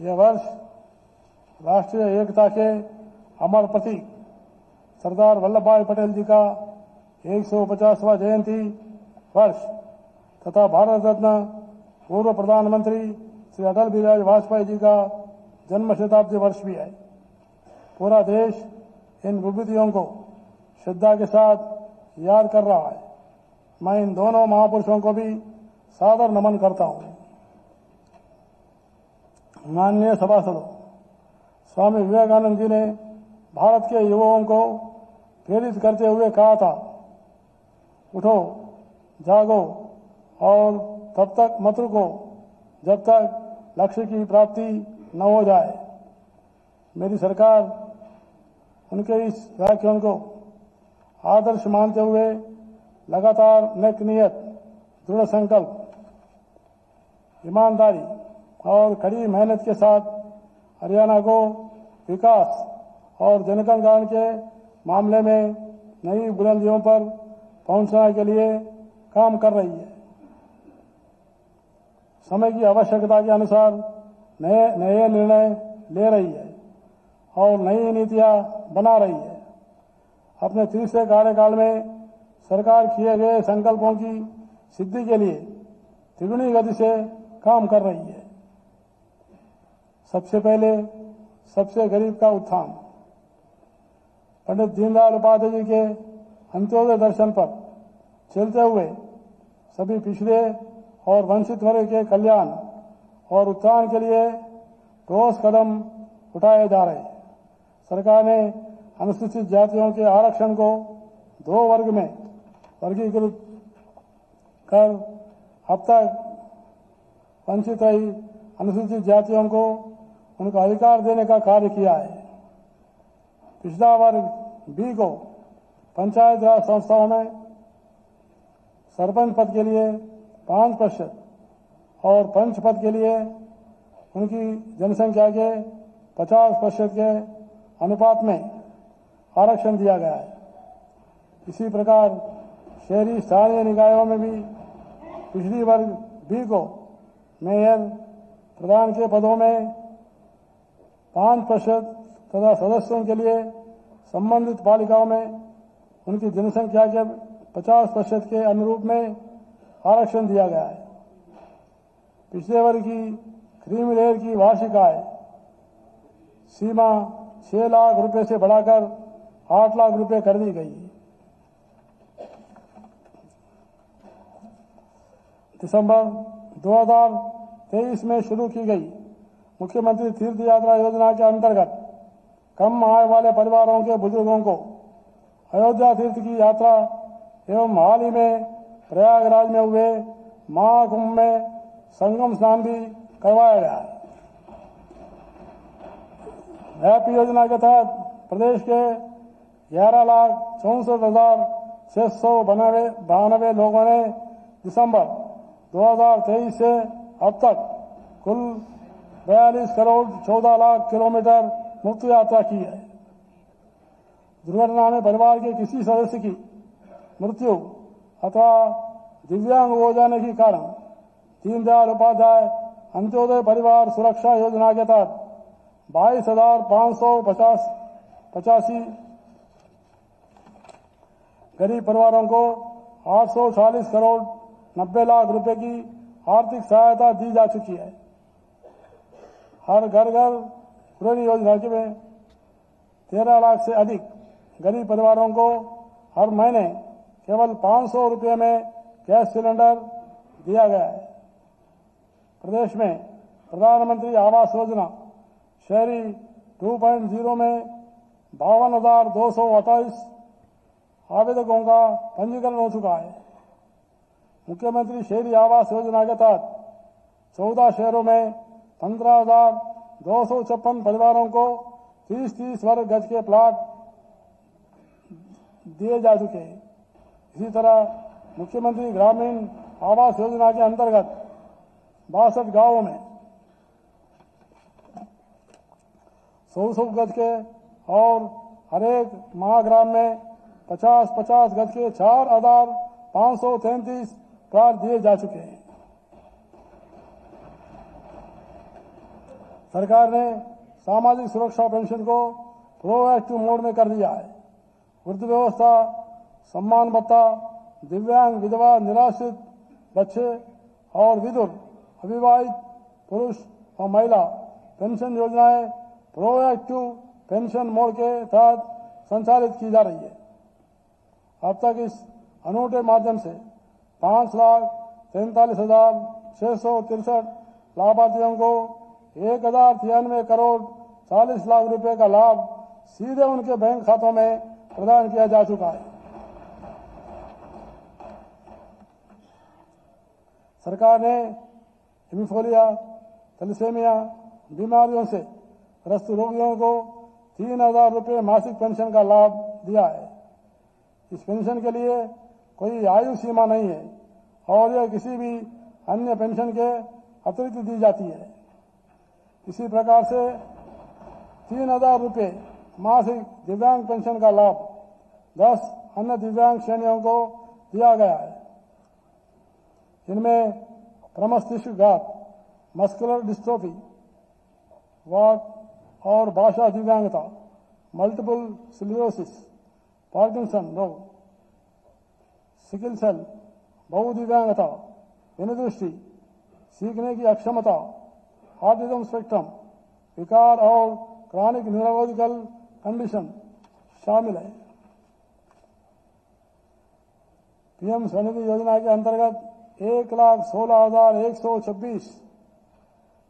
यह वर्ष राष्ट्रीय एकता के अमर प्रतीक सरदार वल्लभ भाई पटेल जी का 150वां जयंती वर्ष तथा भारत रत्न पूर्व प्रधानमंत्री श्री अटल बिहारी वाजपेयी जी का जन्म शताब्दी वर्ष भी है। पूरा देश इन विभूतियों को श्रद्धा के साथ याद कर रहा है। मैं इन दोनों महापुरुषों को भी सादर नमन करता हूं। माननीय सभासदों, स्वामी विवेकानंद जी ने भारत के युवाओं को प्रेरित करते हुए कहा था, उठो, जागो और तब तक मत रुको जब तक लक्ष्य की प्राप्ति न हो जाए। मेरी सरकार उनके इस व्याख्यान को आदर्श मानते हुए लगातार नेक नियत, दृढ़ संकल्प, ईमानदारी और कड़ी मेहनत के साथ हरियाणा को विकास और जनकल्याण के मामले में नई बुलंदियों पर पहुंचने के लिए काम कर रही है। समय की आवश्यकता के अनुसार नए निर्णय ले रही है और नई नीतियां बना रही है। अपने तीसरे कार्यकाल में सरकार किए गए संकल्पों की सिद्धि के लिए तिगुनी गति से काम कर रही है। सबसे पहले सबसे गरीब का उत्थान। पंडित दीनदयाल उपाध्याय जी के अंत्योदय दर्शन पर चलते हुए सभी पिछड़े और वंचित वर्ग के कल्याण और उत्थान के लिए ठोस कदम उठाए जा रहे हैं। सरकार ने अनुसूचित जातियों के आरक्षण को 2 वर्ग में वर्गीकृत कर अब तक वंचित रही अनुसूचित जातियों को उनका अधिकार देने का कार्य किया है। पिछड़ा वर्ग बी को पंचायत राज संस्थाओं में सरपंच पद के लिए 5% और पंच पद के लिए उनकी जनसंख्या के 50% के अनुपात में आरक्षण दिया गया है। इसी प्रकार शहरी स्थानीय निकायों में भी पिछड़ी वर्ग बी को मेयर, प्रधान के पदों में 5% तथा सदस्यों के लिए संबंधित पालिकाओं में उनकी जनसंख्या के 50% के अनुरूप में आरक्षण दिया गया है। पिछड़े वर्ग की क्रीमी लेयर की वार्षिक आय सीमा 6 लाख रुपए से बढ़ाकर 8 लाख रुपए कर दी गई है। दिसंबर 2023 में शुरू की गई मुख्यमंत्री तीर्थ यात्रा योजना के अंतर्गत कम आय वाले परिवारों के बुजुर्गों को अयोध्या तीर्थ की यात्रा एवं हाल ही में प्रयागराज में हुए महाकुंभ में संगम स्नान भी करवाया गया है। हैप्पी योजना के तहत प्रदेश के 11,64,692 लोगों ने दिसंबर 2023 से अब तक कुल 42 करोड़ 14 लाख किलोमीटर मुफ्त यात्रा की है। दुर्घटना में परिवार के किसी सदस्य की मृत्यु अथवा दिव्यांग हो जाने के कारण दीनदयाल उपाध्याय अंत्योदय परिवार सुरक्षा योजना के तहत 22,585 गरीब परिवारों को 840 करोड़ 90 लाख रुपए की आर्थिक सहायता दी जा चुकी है। हर घर पुरानी योजना के में 13 लाख से अधिक गरीब परिवारों को हर महीने केवल 500 रुपये में गैस सिलेंडर दिया गया है। प्रदेश में प्रधानमंत्री आवास योजना शहरी 2.0 में 52,228 आवेदकों का पंजीकरण हो चुका है। मुख्यमंत्री शहरी आवास योजना के तहत 14 शहरों में 15,256 परिवारों को 30-30 वर्ग गज के प्लाट दिए जा चुके हैं। इसी तरह मुख्यमंत्री ग्रामीण आवास योजना के अंतर्गत 62 गांवों में 100 गज के और हरेक महाग्राम में 50-50 गज के 4,533 प्लाट दिए जा चुके हैं। सरकार ने सामाजिक सुरक्षा पेंशन को प्रोएक्टिव मोड में कर दिया है। वृद्ध व्यवस्था, सम्मान भत्ता, दिव्यांग, विधवा, निराश्रित बच्चे और विधुर, अविवाहित पुरुष और महिला पेंशन योजनाएं प्रोएक्टिव पेंशन मोड के तहत संचालित की जा रही है। अब तक इस अनूठे माध्यम से 5,43,663 लाभार्थियों को 1,093 करोड़ 40 लाख रुपए का लाभ सीधे उनके बैंक खातों में प्रदान किया जा चुका है। सरकार ने हिमोफीलिया, थैलेसीमिया बीमारियों से ग्रस्त रोगियों को 3,000 रुपये मासिक पेंशन का लाभ दिया है। इस पेंशन के लिए कोई आयु सीमा नहीं है और यह किसी भी अन्य पेंशन के अतिरिक्त दी जाती है। इसी प्रकार से 3,000 रुपये मासिक दिव्यांग पेंशन का लाभ 10 अन्य दिव्यांग श्रेणियों को दिया गया है। इनमें प्रमस्तिष्कघात, मस्कुलर डिस्ट्रोफी, वाक और भाषा दिव्यांगता, मल्टीपल स्क्लेरोसिस, पार्किंसन रोग, सिकल सेल, बहुदिव्यांगता, दृष्टि, सीखने की अक्षमता, ऑटिज्म स्पेक्ट्रम विकार और क्रॉनिक न्यूरोलॉजिकल कंडीशन शामिल है। पीएम स्वनिधि योजना के अंतर्गत 1,16,126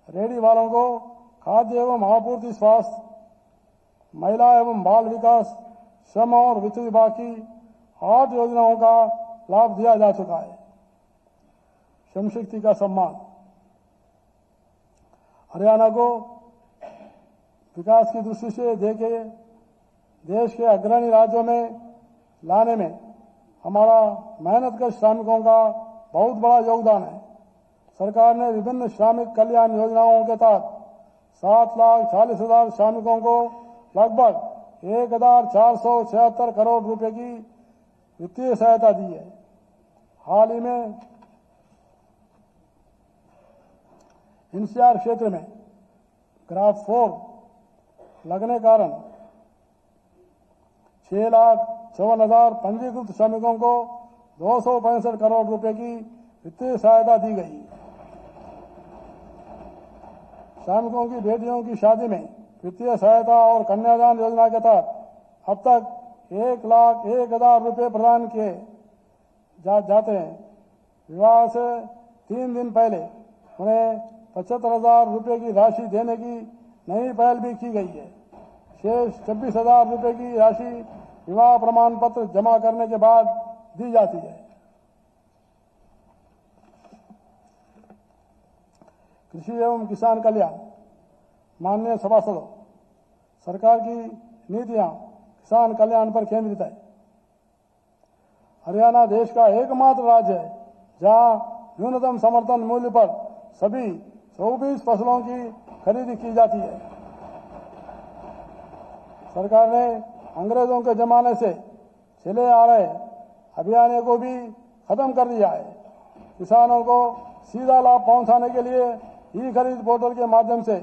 रेहड़ी वालों को खाद्य एवं आपूर्ति, स्वास्थ्य, महिला एवं बाल विकास, श्रम और वित्त विभाग की 8 योजनाओं का लाभ दिया जा चुका है। श्रम शक्ति का सम्मान हरियाणा को विकास की दृष्टि से देखे देश के अग्रणी राज्यों में लाने में हमारा मेहनतकश श्रमिकों का बहुत बड़ा योगदान है। सरकार ने विभिन्न श्रमिक कल्याण योजनाओं के तहत 7,40,000 श्रमिकों को लगभग 1,476 करोड़ रुपए की वित्तीय सहायता दी है। हाल ही में एनसीआर क्षेत्र में ग्राफ 4 लगने कारण 6,54,000 पंजीकृत श्रमिकों को 265 करोड़ रुपए की वित्तीय सहायता दी गई। श्रमिकों की बेटियों की शादी में वित्तीय सहायता और कन्यादान योजना के तहत अब तक 1,01,000 रुपये प्रदान किए जाते हैं। विवाह से 3 दिन पहले उन्हें 75,000 रुपये की राशि देने की नई पहल भी की गई है। शेष 26,000 रुपये की राशि विवाह प्रमाण पत्र जमा करने के बाद दी जाती है। कृषि एवं किसान कल्याण माननीय सभासदों, सरकार की नीतियां किसान कल्याण पर केंद्रित है। हरियाणा देश का एकमात्र राज्य है जहां न्यूनतम समर्थन मूल्य पर सभी 24 फसलों की खरीदी की जाती है। सरकार ने अंग्रेजों के जमाने से चले आ रहे अभियान को भी खत्म कर दिया है। किसानों को सीधा लाभ पहुंचाने के लिए ई खरीद पोर्टल के माध्यम से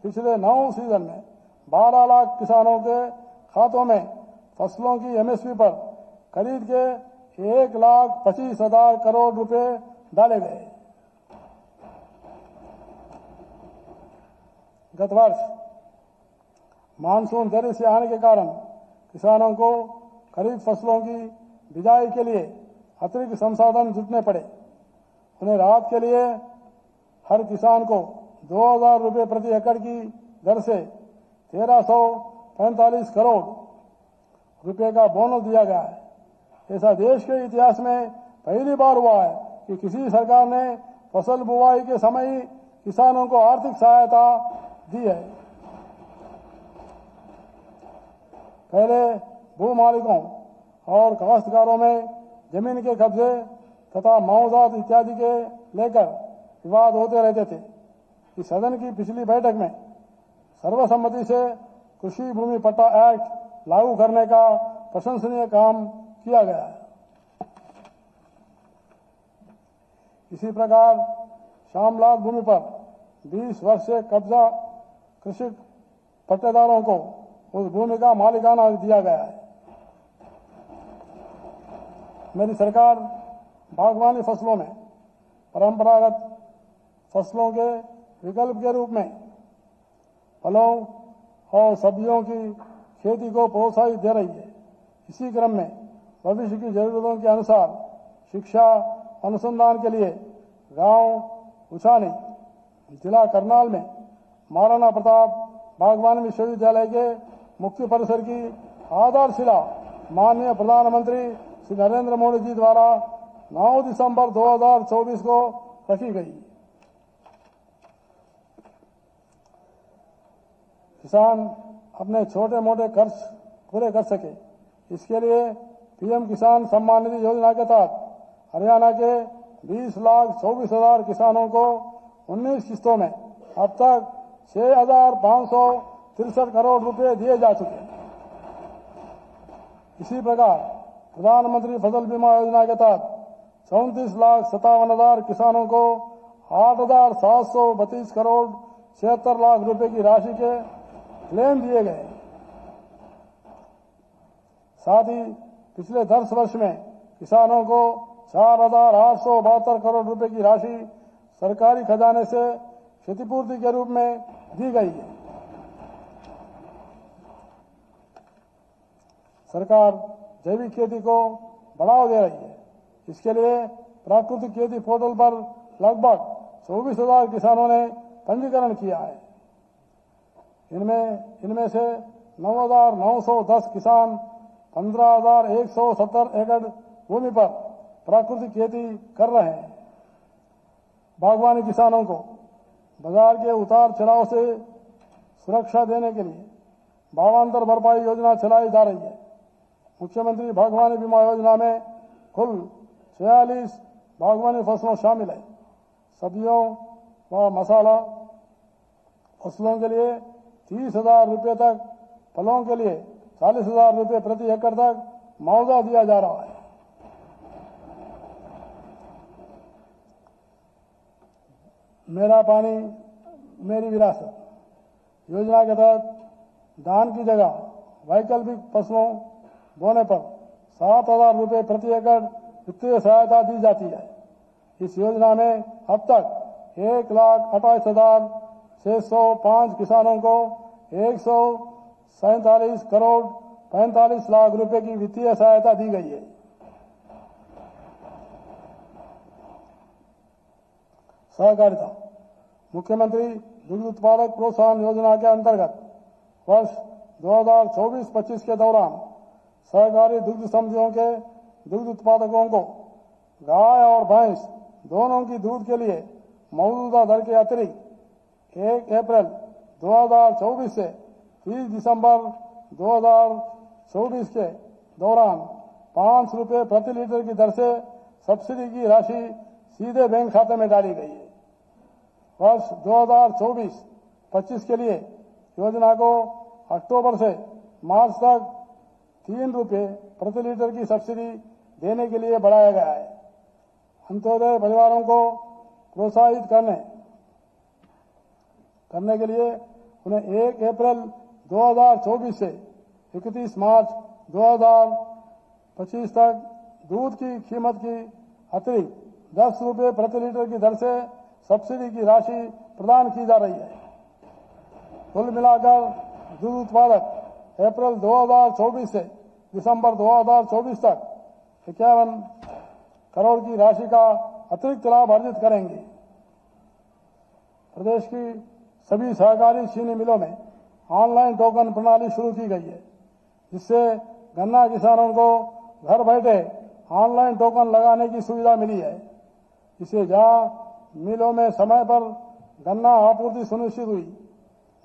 पिछले 9 सीजन में 12 लाख किसानों के खातों में फसलों की एमएसपी पर खरीद के 1,25,000 करोड़ रुपए डाले गए। गत वर्ष मानसून देरी से आने के कारण किसानों को खरीफ फसलों की बिजाई के लिए अतिरिक्त संसाधन जुटने पड़े। उन्हें राहत के लिए हर किसान को 2,000 रुपये प्रति एकड़ की दर से 1,345 करोड़ रुपए का बोनस दिया गया है। ऐसा देश के इतिहास में पहली बार हुआ है कि किसी सरकार ने फसल बुवाई के समय ही किसानों को आर्थिक सहायता दी है। पहले भू मालिकों और काश्तकारों में जमीन के कब्जे तथा मुआवजा इत्यादि के लेकर विवाद होते रहते थे। इस सदन की पिछली बैठक में सर्वसम्मति से कृषि भूमि पट्टा एक्ट लागू करने का प्रशंसनीय काम किया गया है। इसी प्रकार श्यामलाल भूमि पर 20 वर्ष से कब्जा कृषि पट्टेदारों को उस भूमि का मालिकाना दिया गया है। मेरी सरकार बागवानी फसलों में परंपरागत फसलों के विकल्प के रूप में फलों और सब्जियों की खेती को प्रोत्साहित दे रही है। इसी क्रम में भविष्य की जरूरतों के अनुसार शिक्षा अनुसंधान के लिए गांव उछानी जिला करनाल में महाराणा प्रताप बागवानी विश्वविद्यालय के मुख्य परिसर की आधारशिला माननीय प्रधानमंत्री श्री नरेंद्र मोदी जी द्वारा 9 दिसंबर 2024 को रखी गई। किसान अपने छोटे मोटे खर्च पूरे कर सके, इसके लिए पीएम किसान सम्मान निधि योजना के तहत हरियाणा के 20,24,000 किसानों को 19 किस्तों में अब तक 6,563 करोड़ रुपए दिए जा चुके हैं। इसी प्रकार प्रधानमंत्री फसल बीमा योजना के तहत 34,57,000 किसानों को 8,732 करोड़ 76 लाख रुपए की राशि के क्लेम दिए गए। साथ ही पिछले 10 वर्ष में किसानों को 4,872 करोड़ रुपए की राशि सरकारी खजाने से क्षतिपूर्ति के रूप में दी गई है। सरकार जैविक खेती को बढ़ावा दे रही है। इसके लिए प्राकृतिक खेती पोर्टल पर लगभग 24,000 किसानों ने पंजीकरण किया है। इनमें से 9,910 किसान 15,170 एकड़ भूमि पर प्राकृतिक खेती कर रहे हैं। बागवानी किसानों को बाजार के उतार चढ़ाव से सुरक्षा देने के लिए भावांतर भरपाई योजना चलाई जा रही है। मुख्यमंत्री बागवानी बीमा योजना में कुल 46 बागवानी फसलों शामिल है। सब्जियों व मसाला फसलों के लिए 30,000 रुपये तक, फलों के लिए 40,000 रुपये प्रति एकड़ तक मुआवजा दिया जा रहा है। मेरा पानी मेरी विरासत योजना के तहत धान की जगह वैकल्पिक फसलों बोने पर 7,000 रुपये प्रति एकड़ वित्तीय सहायता दी जाती है। इस योजना में अब तक 1,28,605 किसानों को 147 करोड़ 45 लाख रुपए की वित्तीय सहायता दी गई है। सहकारिता मुख्यमंत्री दुग्ध उत्पादक प्रोत्साहन योजना के अंतर्गत वर्ष 2024-25 के दौरान सहकारी दुग्ध समितियों के दुग्ध उत्पादकों को गाय और भैंस दोनों की दूध के लिए मौजूदा दर के अतिरिक्त 1 अप्रैल 2024 से 30 दिसंबर 2024 के दौरान 5 रुपये प्रति लीटर की दर से सब्सिडी की राशि सीधे बैंक खाते में डाली गई है। वर्ष 2024-25 के लिए योजना को अक्टूबर से मार्च तक 3 रुपये प्रति लीटर की सब्सिडी देने के लिए बढ़ाया गया है। अंत्योदय परिवारों को प्रोत्साहित करने के लिए उन्हें 1 अप्रैल 2024 से 31 मार्च 2025 तक दूध की कीमत की अतिरिक्त 10 रुपये प्रति लीटर की दर से सब्सिडी की राशि प्रदान की जा रही है। कुल मिलाकर दूध उत्पादक अप्रैल 2024 से दिसंबर 2024 तक 51 करोड़ की राशि का अतिरिक्त लाभ अर्जित करेंगे। प्रदेश की सभी सहकारी चीनी मिलों में ऑनलाइन टोकन प्रणाली शुरू की गई है, जिससे गन्ना किसानों को घर बैठे ऑनलाइन टोकन लगाने की सुविधा मिली है। इससे जहां मिलों में समय पर गन्ना आपूर्ति सुनिश्चित हुई,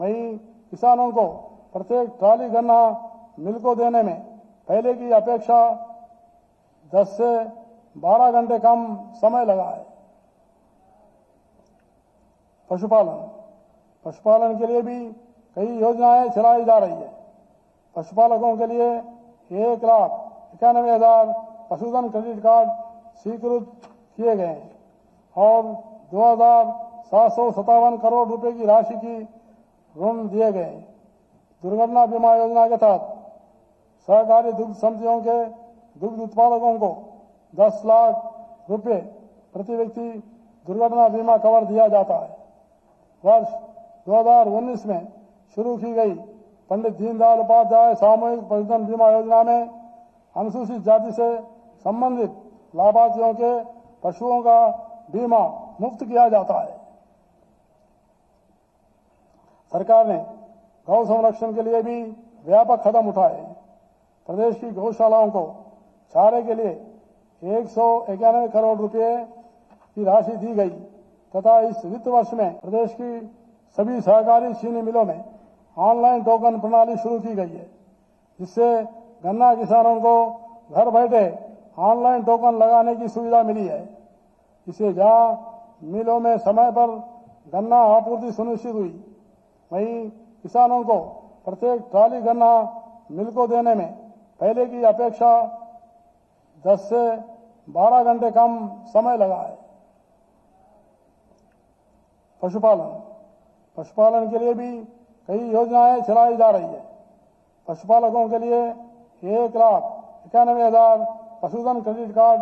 वहीं किसानों को प्रत्येक ट्राली गन्ना मिल को देने में पहले की अपेक्षा 10 से 12 घंटे कम समय लगा है। पशुपालन के लिए भी कई योजनाएं चलाई जा रही है। पशुपालकों के लिए 1,91,000 पशुधन क्रेडिट कार्ड स्वीकृत किए गए हैं और 2,757 करोड़ रुपए की राशि की ऋण दिए गए। दुर्घटना बीमा योजना के तहत सहकारी दुग्ध समितियों के दुग्ध उत्पादकों को 10 लाख रुपए प्रति व्यक्ति दुर्घटना बीमा कवर दिया जाता है। वर्ष 2019 में शुरू की गई पंडित दीनदयाल उपाध्याय सामूहिक पशुधन बीमा योजना में अनुसूचित जाति से संबंधित लाभार्थियों के पशुओं का बीमा मुफ्त किया जाता है। सरकार ने गौ संरक्षण के लिए भी व्यापक कदम उठाए। प्रदेश की गौशालाओं को चारे के लिए 191 करोड़ रुपए की राशि दी गई तथा इस वित्त वर्ष में प्रदेश की सभी सहकारी चीनी मिलों में ऑनलाइन टोकन प्रणाली शुरू की गई है, जिससे गन्ना किसानों को घर बैठे ऑनलाइन टोकन लगाने की सुविधा मिली है। इससे जहां मिलों में समय पर गन्ना आपूर्ति सुनिश्चित हुई, वहीं किसानों को प्रत्येक ट्राली गन्ना मिल को देने में पहले की अपेक्षा 10 से 12 घंटे कम समय लगा है। पशुपालन के लिए भी कई योजनाएं चलाई जा रही है। पशुपालकों के लिए 1,91,000 पशुधन क्रेडिट कार्ड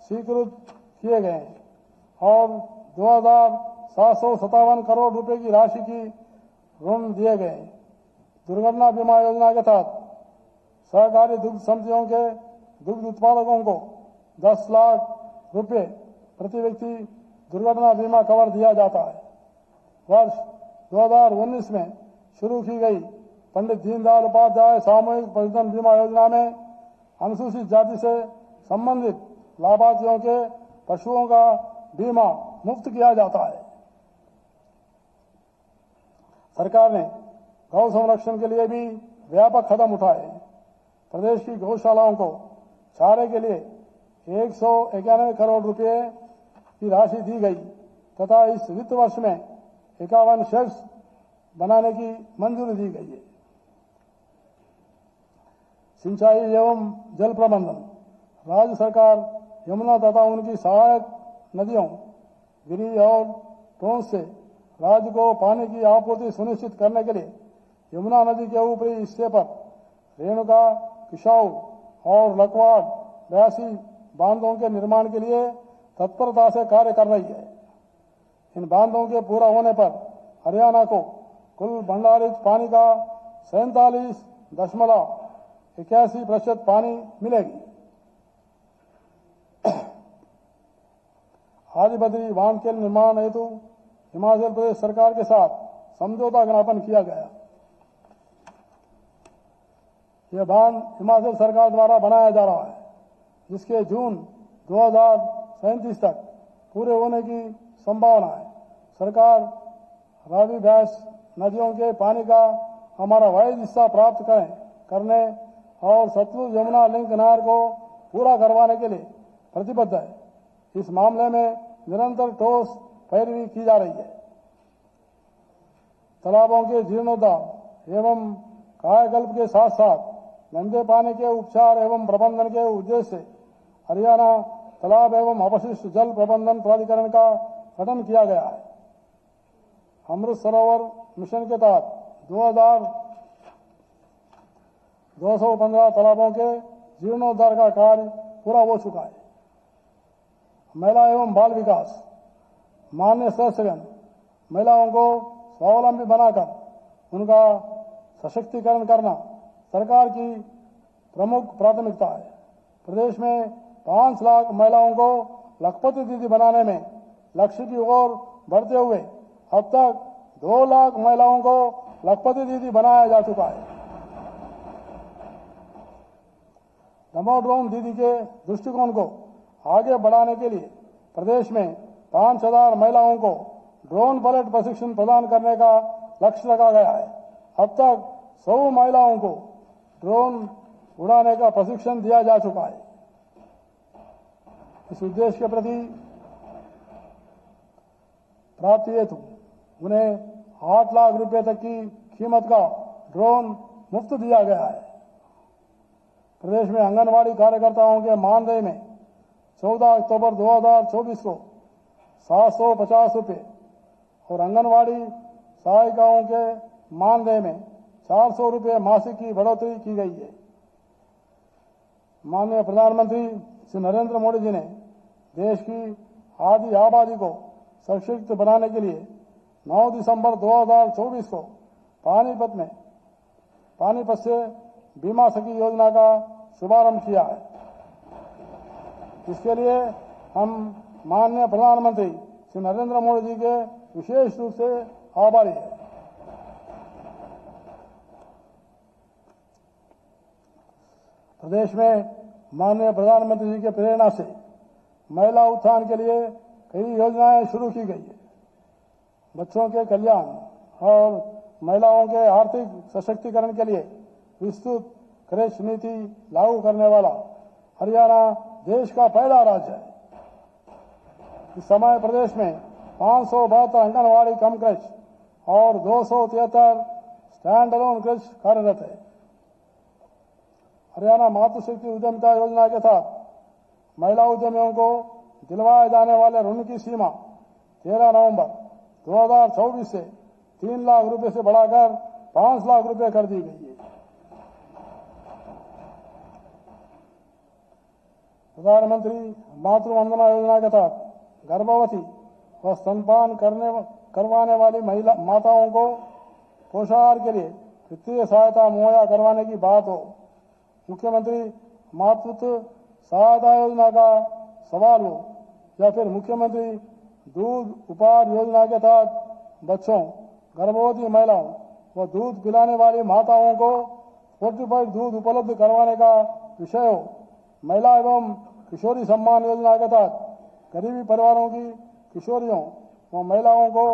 स्वीकृत किए गए और 2,757 करोड़ रुपए की राशि की ऋण दिए गए। दुर्घटना बीमा योजना के तहत सहकारी दुग्ध समितियों के दुग्ध उत्पादकों को 10 लाख रुपए प्रति व्यक्ति दुर्घटना बीमा कवर दिया जाता है। वर्ष 2019 में शुरू की गई पंडित दीनदयाल उपाध्याय सामूहिक पशुधन बीमा योजना में अनुसूचित जाति से संबंधित लाभार्थियों के पशुओं का बीमा मुफ्त किया जाता है। सरकार ने गौ संरक्षण के लिए भी व्यापक कदम उठाए। प्रदेश की गौशालाओं को चारे के लिए 191 करोड़ रुपए की राशि दी गई तथा इस वित्त वर्ष में 51 शेड्स बनाने की मंजूरी दी गई है। सिंचाई एवं जल प्रबंधन राज्य सरकार यमुना तथा उनकी सहायक नदियों गिरी और टोंस से राज्य को पानी की आपूर्ति सुनिश्चित करने के लिए यमुना नदी के ऊपरी हिस्से पर रेणुका, किशाऊ और लकवाड़ बयासी बांधों के निर्माण के लिए तत्परता से कार्य कर रही है। इन बांधों के पूरा होने पर हरियाणा को कुल भंडारित पानी का 47.81% पानी मिलेगी। आदिबद्री बांध के निर्माण हेतु हिमाचल प्रदेश सरकार के साथ समझौता ज्ञापन किया गया। यह बांध हिमाचल सरकार द्वारा बनाया जा रहा है, जिसके जून 2037 तक पूरे होने की संभावना है। सरकार रावी ब्यास नदियों के पानी का हमारा वायद हिस्सा प्राप्त करने और सतलुज यमुना लिंक नहर को पूरा करवाने के लिए प्रतिबद्ध है। इस मामले में निरंतर ठोस पैरवी की जा रही है। तालाबों के जीर्णोद्धार एवं कायाकल्प के साथ साथ गंदे पानी के उपचार एवं प्रबंधन के उद्देश्य से हरियाणा तालाब एवं अपशिष्ट जल प्रबंधन प्राधिकरण का गठन किया गया है। अमृत सरोवर मिशन के तहत 2,215 तालाबों के जीर्णोद्धार का कार्य पूरा हो चुका है। महिला एवं बाल विकास माननीय सदस्यगण, महिलाओं को स्वावलंबी बनाकर उनका सशक्तिकरण करना सरकार की प्रमुख प्राथमिकता है। प्रदेश में 5 लाख महिलाओं को लखपति दीदी बनाने में लक्ष्य की ओर बढ़ते हुए अब तक 2 लाख महिलाओं को लखपति दीदी बनाया जा चुका है। नमो ड्रोन दीदी के दृष्टिकोण को आगे बढ़ाने के लिए प्रदेश में 5,000 महिलाओं को ड्रोन पायलट प्रशिक्षण प्रदान करने का लक्ष्य रखा गया है। अब तक 100 महिलाओं को ड्रोन उड़ाने का प्रशिक्षण दिया जा चुका है। इस उद्देश्य के प्रति प्राप्ति हेतु उन्हें 8 लाख रुपए तक की कीमत का ड्रोन मुफ्त दिया गया है। प्रदेश में आंगनवाड़ी कार्यकर्ताओं के मानदेय में 14 अक्टूबर 2024 को 750 रुपए और आंगनवाड़ी सहायिकाओं के मानदेय में 400 रुपये मासिक की बढ़ोतरी की गई है। माननीय प्रधानमंत्री श्री नरेंद्र मोदी जी ने देश की आधी आबादी को सशक्त बनाने के लिए 9 दिसंबर 2024 को पानीपत से बीमा सखी योजना का शुभारंभ किया है। इसके लिए हम माननीय प्रधानमंत्री श्री नरेंद्र मोदी जी के विशेष रूप से आभारी हैं। प्रदेश में माननीय प्रधानमंत्री जी के प्रेरणा से महिला उत्थान के लिए कई योजनाएं शुरू की गई है। बच्चों के कल्याण और महिलाओं के आर्थिक सशक्तिकरण के लिए विस्तृत क्रेच नीति लागू करने वाला हरियाणा देश का पहला राज्य है। इस समय प्रदेश में 572 आंगनवाड़ी कम क्रेच और 273 स्टैंड अलोन क्रेच कार्यरत है। हरियाणा मातृशक्ति उद्यमिता योजना के तहत महिला उद्यमियों को दिलवाए जाने वाले ऋण की सीमा 13 नवंबर 2024 से 3 लाख रुपए से बढ़ाकर 5 लाख रुपए कर दी गई है। प्रधानमंत्री मातृ वंदना योजना के तहत गर्भवती व स्तनपान करवाने वाली महिला माताओं को पोषाहार के लिए वित्तीय सहायता मुहैया करवाने की बात हो, मुख्यमंत्री मातृत्व सहायता योजना का सवाल हो या फिर मुख्यमंत्री दूध उपहार योजना के तहत बच्चों, गर्भवती महिलाओं व दूध पिलाने वाली माताओं को फोर्टिफाइड दूध उपलब्ध करवाने का विषय हो, महिला एवं किशोरी सम्मान योजना के तहत गरीबी परिवारों की किशोरियों व महिलाओं को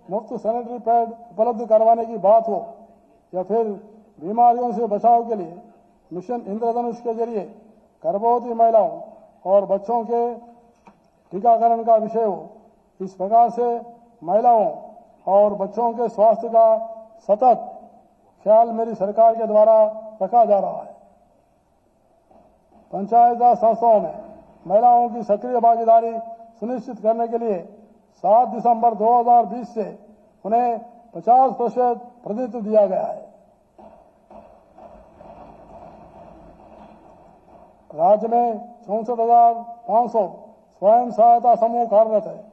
मुफ्त सैनिटरी पैड उपलब्ध करवाने की बात हो या फिर बीमारियों से बचाव के लिए मिशन इंद्रधनुष के जरिए गर्भवती महिलाओं और बच्चों के टीकाकरण का विषय हो, इस प्रकार से महिलाओं और बच्चों के स्वास्थ्य का सतत ख्याल मेरी सरकार के द्वारा रखा जा रहा है। पंचायत राज संस्थाओं में महिलाओं की सक्रिय भागीदारी सुनिश्चित करने के लिए 7 दिसंबर 2020 से उन्हें 50% प्रतिनिधित्व दिया गया है। राज्य में 64,500 स्वयं सहायता समूह कार्यरत है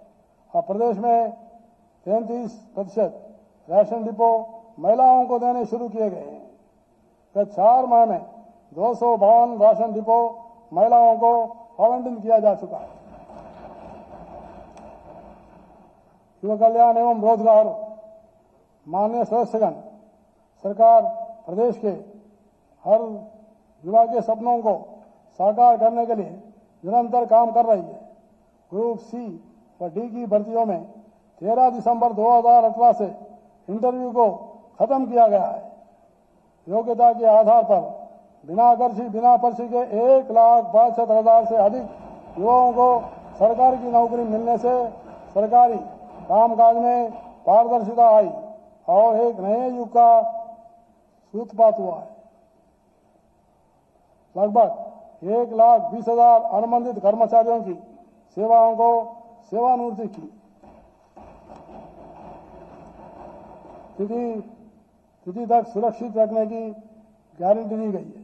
और प्रदेश में 33% राशन डिपो महिलाओं को देने शुरू किए गए हैं। गत 4 माह में 252 राशन डिपो महिलाओं को आवंटित किया जा चुका है। युवा कल्याण एवं रोजगार माननीय सदस्यगण, सरकार प्रदेश के हर युवा के सपनों को साकार करने के लिए निरंतर काम कर रही है। ग्रुप सी व डी की भर्तियों में 13 दिसंबर 2018 से इंटरव्यू को खत्म किया गया है। योग्यता के आधार पर बिना पर्ची के 1,62,000 से अधिक युवाओं को सरकार की नौकरी मिलने से सरकारी कामकाज में पारदर्शिता आई और एक नए युग का सूत्रपात हुआ है। लगभग 1,20,000 अनुबंधित कर्मचारियों की सेवाओं को सेवानिवृत्ति की तिथि तक सुरक्षित रखने की गारंटी दी गई है।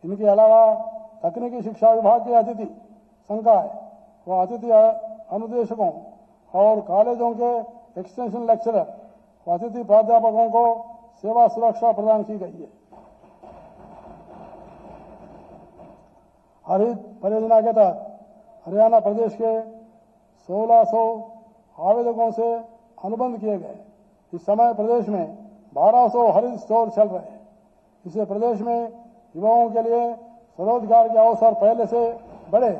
इनके अलावा तकनीकी शिक्षा विभाग के अतिथि संकाय व अतिथि अनुदेशकों और कॉलेजों के एक्सटेंशन लेक्चरर व अतिथि प्राध्यापकों को सेवा सुरक्षा प्रदान की गई है। हरित परियोजना के तहत हरियाणा प्रदेश के 1,600 आवेदकों से अनुबंध किए गए। इस समय प्रदेश में 1,200 हरित स्टोर चल रहे हैं। इससे प्रदेश में युवाओं के लिए स्वरोजगार के अवसर पहले से बढ़े।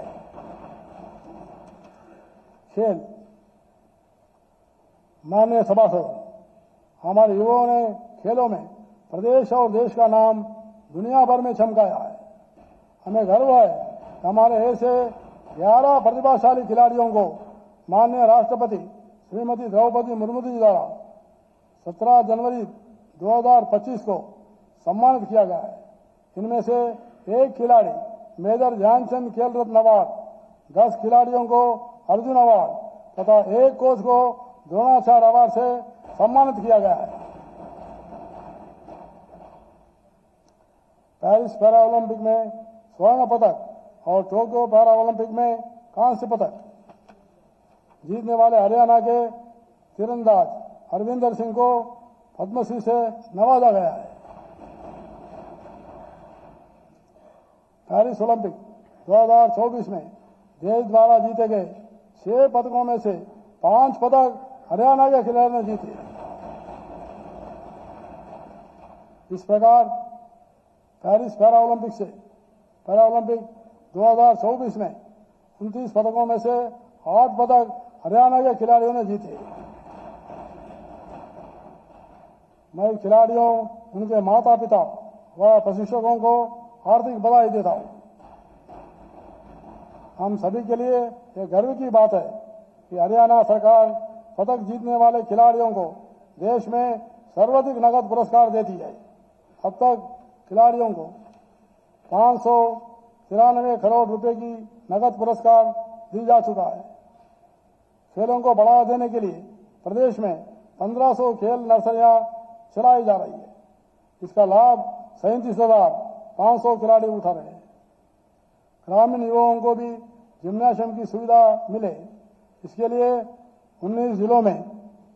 खेल माननीय सभासद, हमारे युवाओं ने खेलों में प्रदेश और देश का नाम दुनिया भर में चमकाया है। हमें गर्व है कि हमारे ऐसे 11 प्रतिभाशाली खिलाड़ियों को माननीय राष्ट्रपति श्रीमती द्रौपदी मुर्मू जी द्वारा 17 जनवरी 2025 को सम्मानित किया गया है। इनमें से एक खिलाड़ी मेजर ध्यानचंद खेल रत्न अवार्ड, 10 खिलाड़ियों को अर्जुन अवार्ड तथा एक कोच को द्रोणाचार्य अवार्ड से सम्मानित किया गया है। पेरिस पैरा ओलंपिक में स्वर्ण पदक और टोक्यो पैरा ओलंपिक में कांस्य पदक जीतने वाले हरियाणा के तीरंदाज हरविंदर सिंह को पद्मश्री से नवाजा गया है। पेरिस ओलंपिक 2024 में देश द्वारा जीते गए 6 पदकों में से 5 पदक हरियाणा के खिलाड़ियों ने जीते। इस प्रकार पेरिस पैरा ओलंपिक 2024 में 29 पदकों में से 8 पदक हरियाणा के खिलाड़ियों ने जीते। मैं खिलाड़ियों, उनके माता पिता व प्रशिक्षकों को हार्दिक बधाई देता हूं। हम सभी के लिए यह गर्व की बात है कि हरियाणा सरकार पदक जीतने वाले खिलाड़ियों को देश में सर्वाधिक नगद पुरस्कार देती है। अब तक खिलाड़ियों को 593 करोड़ रुपए की नगद पुरस्कार दी जा चुका है। खेलों को बढ़ावा देने के लिए प्रदेश में 1500 खेल नर्सरियां चलाई जा रही है। इसका लाभ 37,500 खिलाड़ी उठा रहे हैं। ग्रामीण युवाओं को भी जिम्नाशियम की सुविधा मिले, इसके लिए 19 जिलों में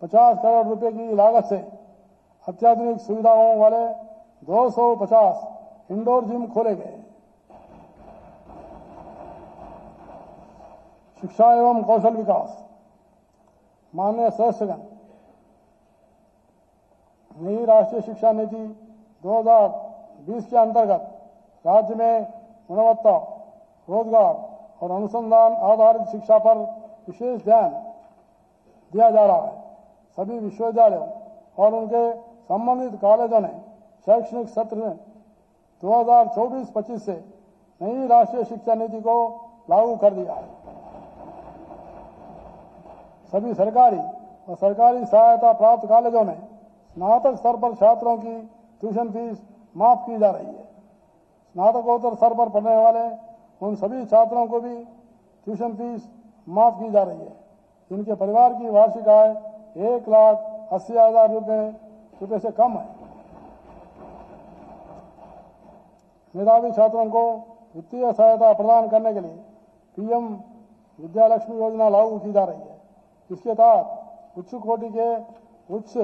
50 करोड़ रुपए की लागत से अत्याधुनिक सुविधाओं वाले 250 इंडोर जिम खोले गए। शिक्षा एवं कौशल विकास माननीय सदस्यगण, नई राष्ट्रीय शिक्षा नीति 2020 के अंतर्गत राज्य में गुणवत्ता, रोजगार और अनुसंधान आधारित शिक्षा पर विशेष ध्यान दिया जा रहा है। सभी विश्वविद्यालयों और उनके संबंधित कॉलेजों ने शैक्षणिक सत्र में 2024-25 से नई राष्ट्रीय शिक्षा नीति को लागू कर दिया है। सभी सरकारी और सरकारी सहायता प्राप्त कॉलेजों में स्नातक स्तर पर छात्रों की ट्यूशन फीस माफ की जा रही है। स्नातकोत्तर स्तर पर पढ़ने वाले उन सभी छात्रों को भी ट्यूशन फीस माफ की जा रही है जिनके परिवार की वार्षिक आय 1,80,000 रुपए से कम है। मेधावी छात्रों को वित्तीय सहायता प्रदान करने के लिए पीएम विद्यालक्ष्मी योजना लागू की जा रही है। इसके तहत उच्च कोटि के उच्च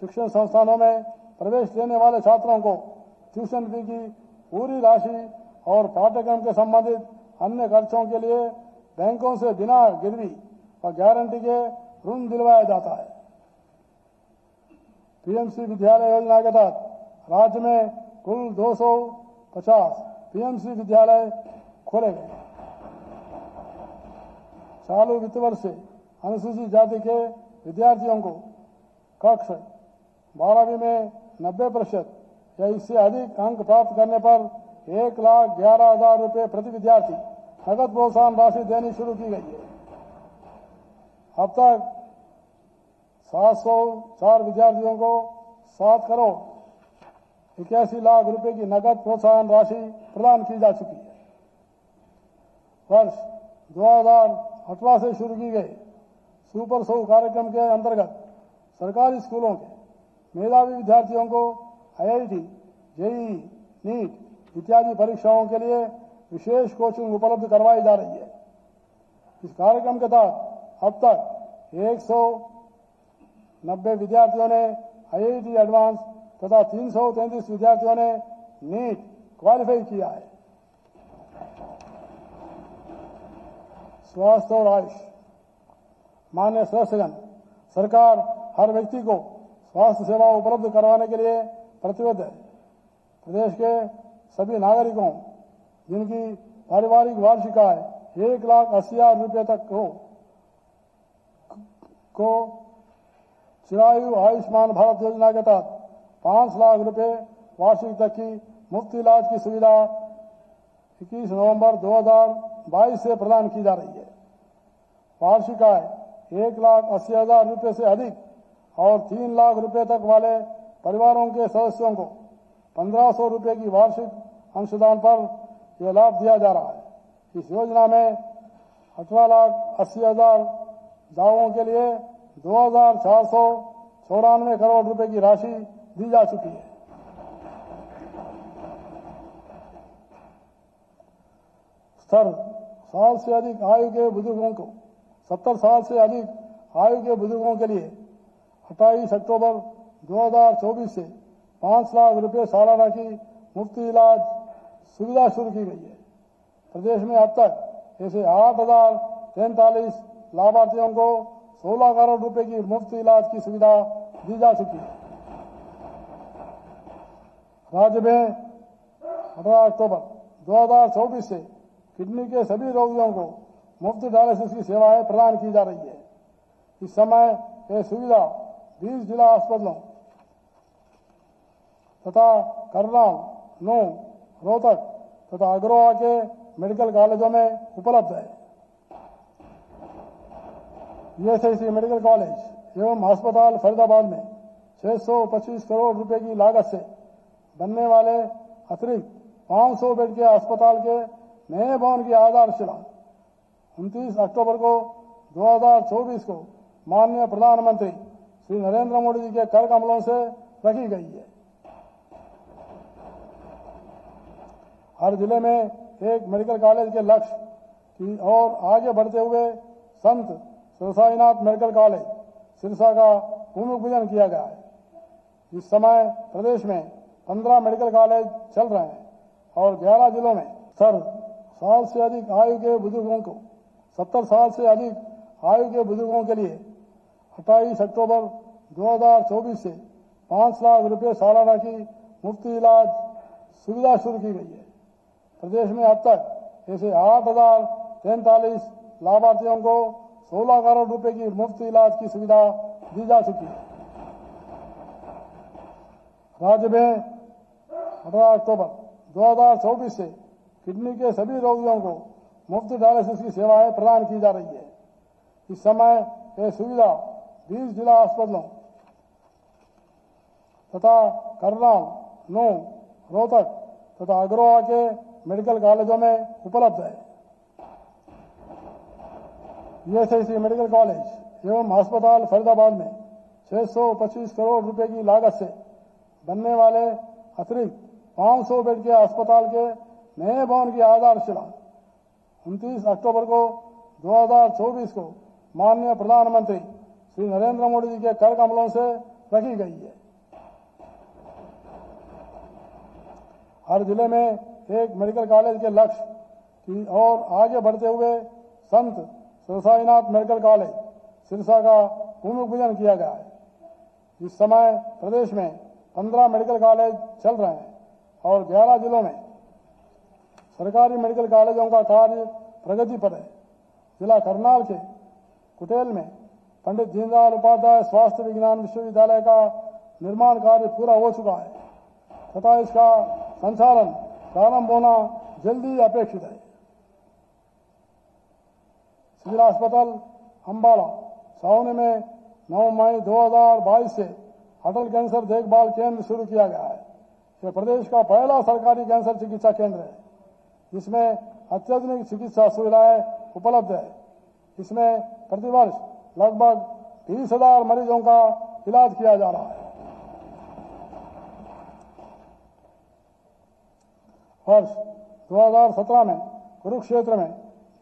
शिक्षण संस्थानों में प्रवेश लेने वाले छात्रों को ट्यूशन फी की पूरी राशि और पाठ्यक्रम के संबंधित अन्य खर्चों के लिए बैंकों से बिना गिरवी और गारंटी के ऋण दिलवाया जाता है। पीएमसी विद्यालय योजना के तहत राज्य में कुल 250 पीएमसी विद्यालय खोले गए। चालू वित्त वर्ष से अनुसूचित जाति के विद्यार्थियों को कक्षा 12वीं में 90% या इससे अधिक अंक प्राप्त करने पर 1,11,000 रुपए प्रति विद्यार्थी नगद प्रोत्साहन राशि देनी शुरू की गई है। अब तक 704 विद्यार्थियों को 7 करोड़ 81 लाख रुपए की नगद प्रोत्साहन राशि प्रदान की जा चुकी है। वर्ष 2018 से शुरू की गई सुपर 100 कार्यक्रम के अंतर्गत सरकारी स्कूलों के मेधावी विद्यार्थियों को आईआईटी, जेईई, नीट इत्यादि परीक्षाओं के लिए विशेष कोचिंग उपलब्ध करवाई जा रही है। इस कार्यक्रम के तहत अब तक 190 विद्यार्थियों ने आईआईटी एडवांस तथा 333 विद्यार्थियों ने नीट क्वालिफाई किया है। स्वास्थ्य और आयुष माननीय सदस्यगण, सरकार हर व्यक्ति को स्वास्थ्य सेवा उपलब्ध करवाने के लिए प्रतिबद्ध है। प्रदेश के सभी नागरिकों जिनकी पारिवारिक वार्षिक आय 1,80,000 रुपए तक हो को चिरायु आयुष्मान भारत योजना के तहत 5 लाख रुपए वार्षिक तक की मुफ्त इलाज की सुविधा 21 नवंबर 2022 से प्रदान की जा रही है। वार्षिक आय 1,80,000 रुपए से अधिक और 3 लाख रुपए तक वाले परिवारों के सदस्यों को 1,500 रुपए की वार्षिक अंशदान पर यह लाभ दिया जा रहा है। इस योजना में 18,80,000 दावों के लिए 2,494 करोड़ रुपए की राशि दी जा चुकी है। सर 60 से अधिक आयु के बुजुर्गों को 70 साल से अधिक आयु के बुजुर्गों के लिए 28 अक्टूबर 2024 से 5 लाख रुपए सालाना की मुफ्त इलाज सुविधा शुरू की गई है। प्रदेश में अब तक ऐसे 8,043 लाभार्थियों को 16 करोड़ रुपए की मुफ्त इलाज की सुविधा दी जा चुकी है। राज्य में 18 अक्टूबर 2024 से किडनी के सभी रोगियों को मुफ्त डायलिसिस की सेवाएं प्रदान की जा रही है। इस समय यह सुविधा 20 जिला अस्पतालों तथा करनाल, नूंह, रोहतक तथा अग्रवाल के मेडिकल कॉलेजों में उपलब्ध है। ईएसआईसी मेडिकल कॉलेज एवं अस्पताल फरीदाबाद में 625 करोड़ रुपए की लागत से बनने वाले अतिरिक्त 500 बेड के अस्पताल के नए भवन की आधारशिला 29 अक्टूबर को 2024 को माननीय प्रधानमंत्री श्री नरेंद्र मोदी जी के कर कमलों से रखी गई है। हर जिले में एक मेडिकल कॉलेज के लक्ष्य की और आगे बढ़ते हुए संत सरसाईनाथ मेडिकल कॉलेज सिरसा का भूमि पूजन किया गया है। इस समय प्रदेश में 15 मेडिकल कॉलेज चल रहे हैं और 11 जिलों में 60 से अधिक आयु के बुजुर्गों को 70 साल से अधिक आयु के बुजुर्गों के लिए 28 अक्टूबर 2024 से 5 लाख रुपए सालाना की मुफ्त इलाज सुविधा शुरू की गई है। प्रदेश में अब तक ऐसे 8,043 लाभार्थियों को 16 करोड़ रुपए की मुफ्त इलाज की सुविधा दी जा चुकी है। राज्य में 18 अक्टूबर 2024 से किडनी के सभी रोगियों को मुफ्त डायलिसिस की सेवाएं प्रदान की जा रही है। इस समय यह सुविधा 20 जिला अस्पतालों तथा करनाल, नूंह, रोहतक तथा अग्रवाल के मेडिकल कॉलेजों में उपलब्ध है। ईएसआईसी मेडिकल कॉलेज एवं अस्पताल फरीदाबाद में 625 करोड़ रुपए की लागत से बनने वाले अतिरिक्त 500 बेड के अस्पताल के नए भवन की आधारशिला 29 अक्टूबर को 2024 को माननीय प्रधानमंत्री श्री नरेंद्र मोदी जी के कर कमलों से रखी गई है। हर जिले में एक मेडिकल कॉलेज के लक्ष्य की और आगे बढ़ते हुए संत सरसाईनाथ मेडिकल कॉलेज सिरसा का भूमि पूजन किया गया है। इस समय प्रदेश में 15 मेडिकल कॉलेज चल रहे हैं और 11 जिलों में सरकारी मेडिकल कॉलेजों का कार्य प्रगति पर है। जिला करनाल के कुटेल में पंडित दीनदयाल उपाध्याय स्वास्थ्य विज्ञान विश्वविद्यालय का निर्माण कार्य पूरा हो चुका है तथा इसका संचालन प्रारंभ होना जल्दी अपेक्षित है। सिविल अस्पताल अंबाला सावनी में 9 मई 2022 से अटल कैंसर देखभाल केंद्र शुरू किया गया है। यह प्रदेश का पहला सरकारी कैंसर चिकित्सा केंद्र है जिसमें अत्याधुनिक चिकित्सा सुविधाएं उपलब्ध है। इसमें प्रतिवर्ष लगभग 20,000 मरीजों का इलाज किया जा रहा है। वर्ष 2017 में कुरुक्षेत्र में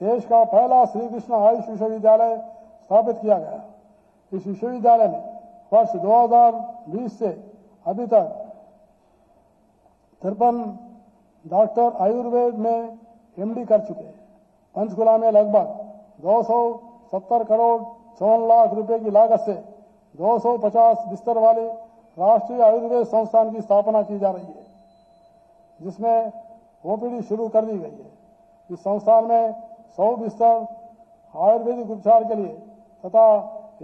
देश का पहला श्री कृष्ण आयुष विश्वविद्यालय स्थापित किया गया। इस विश्वविद्यालय में वर्ष 2020 से अभी तक 53 डॉक्टर आयुर्वेद में एमडी कर चुके हैं। पंचकुला में लगभग 270 करोड़ 54 लाख रुपए की लागत से 250 बिस्तर वाली राष्ट्रीय आयुर्वेद संस्थान की स्थापना की जा रही है जिसमें ओपीडी शुरू कर दी गई है। इस संस्थान में 100 बिस्तर आयुर्वेदिक उपचार के लिए तथा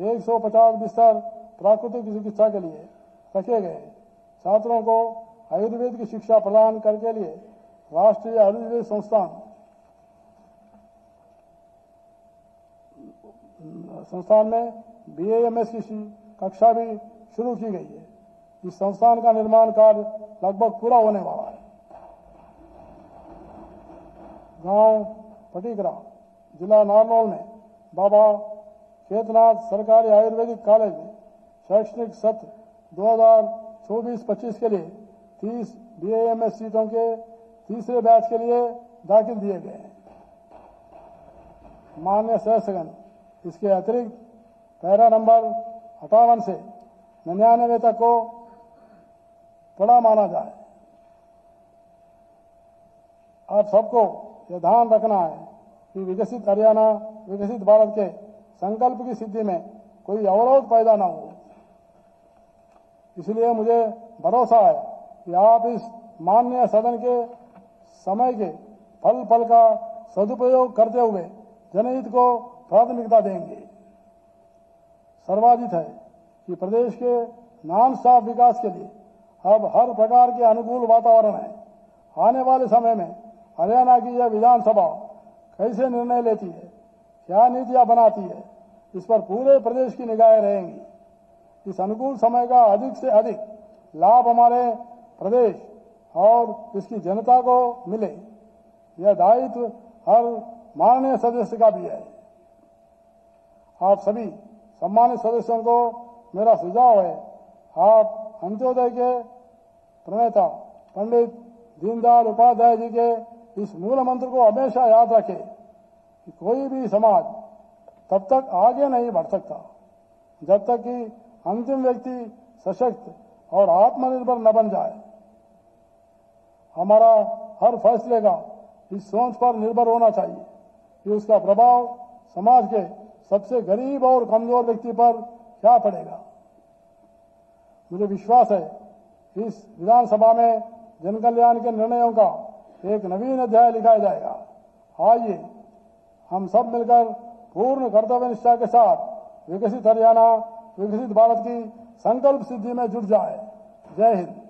150 बिस्तर प्राकृतिक चिकित्सा के लिए रखे गए। छात्रों को आयुर्वेद की शिक्षा प्रदान करने के लिए राष्ट्रीय आयुर्वेद संस्थान में बीएएमएस की कक्षा भी शुरू की गई है। इस संस्थान का निर्माण कार्य लगभग पूरा होने वाला है। गांव पटिकरा जिला नारनौल में बाबा केतनाथ सरकारी आयुर्वेदिक कॉलेज में शैक्षणिक सत्र 2024-25 के लिए 30 बीएएमएस सीटों के तीसरे बैच के लिए दाखिल दिए गए हैं। माननीय सदस्यगण, इसके अतिरिक्त पैरा नंबर 58 से 99 तक को पढ़ा माना जाए। आप सबको यह ध्यान रखना है कि विकसित हरियाणा, विकसित भारत के संकल्प की सिद्धि में कोई अवरोध पैदा न हो। इसलिए मुझे भरोसा है कि आप इस माननीय सदन के समय के फल फल का सदुपयोग करते हुए जनहित को प्राथमिकता देंगे। सर्वाधिक है कि प्रदेश के नॉन स्टॉप विकास के लिए अब हर प्रकार के अनुकूल वातावरण है। आने वाले समय में हरियाणा की यह विधानसभा कैसे निर्णय लेती है, क्या नीतियां बनाती है, इस पर पूरे प्रदेश की निगाहें रहेंगी। इस अनुकूल समय का अधिक से अधिक लाभ हमारे प्रदेश और इसकी जनता को मिले, यह दायित्व हर माननीय सदस्य का भी है। आप सभी सम्मानित सदस्यों को मेरा सुझाव है, आप अंत्योदय के प्रणेता पंडित दीनदयाल उपाध्याय जी के इस मूल मंत्र को हमेशा याद रखें कि कोई भी समाज तब तक आगे नहीं बढ़ सकता जब तक कि अंतिम व्यक्ति सशक्त और आत्मनिर्भर न बन जाए। हमारा हर फैसले का इस सोच पर निर्भर होना चाहिए कि उसका प्रभाव समाज के सबसे गरीब और कमजोर व्यक्ति पर क्या पड़ेगा। मुझे विश्वास है इस विधानसभा में जन कल्याण के निर्णयों का एक नवीन अध्याय लिखा जाएगा। आइए हम सब मिलकर पूर्ण कर्तव्य निष्ठा के साथ विकसित हरियाणा, विकसित भारत की संकल्प सिद्धि में जुट जाए। जय हिंद।